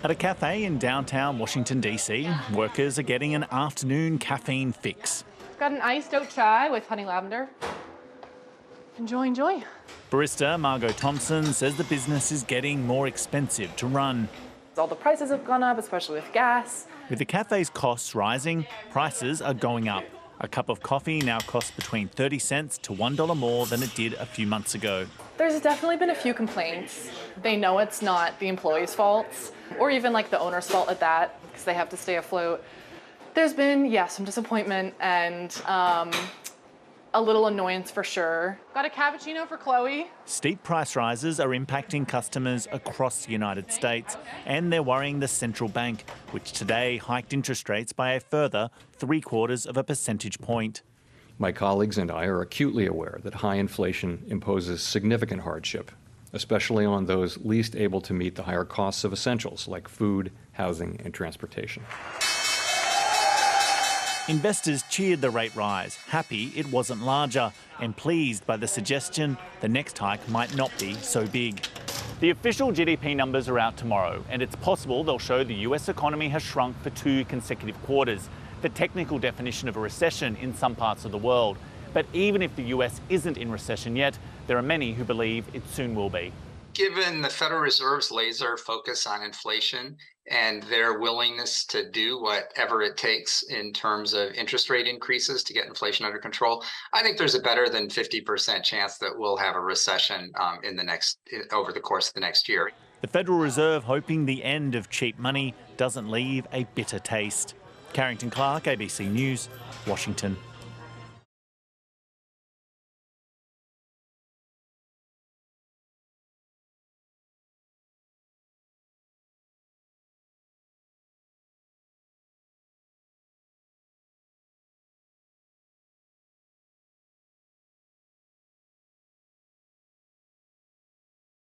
At a cafe in downtown Washington, D.C., workers are getting an afternoon caffeine fix. Got an iced oat chai with honey lavender. Enjoy, enjoy. Barista Margot Thompson says the business is getting more expensive to run. All the prices have gone up, especially with gas. With the cafe's costs rising, prices are going up. A cup of coffee now costs between 30 cents to $1 more than it did a few months ago. There's definitely been a few complaints. They know it's not the employees' faults, or even like the owner's fault at that, because they have to stay afloat. There's been, some disappointment and a little annoyance for sure. Got a cappuccino for Chloe. Steep price rises are impacting customers across the United States, and they're worrying the central bank, which today hiked interest rates by a further 0.75 percentage point. My colleagues and I are acutely aware that high inflation imposes significant hardship, especially on those least able to meet the higher costs of essentials like food, housing, and transportation. Investors cheered the rate rise, happy it wasn't larger, and pleased by the suggestion the next hike might not be so big. The official GDP numbers are out tomorrow, and it's possible they'll show the US economy has shrunk for 2 consecutive quarters, the technical definition of a recession in some parts of the world. But even if the US isn't in recession yet, there are many who believe it soon will be. Given the Federal Reserve's laser focus on inflation and their willingness to do whatever it takes in terms of interest rate increases to get inflation under control, I think there's a better than 50% chance that we'll have a recession over the course of the next year. The Federal Reserve hoping the end of cheap money doesn't leave a bitter taste. Carrington Clarke, ABC News, Washington.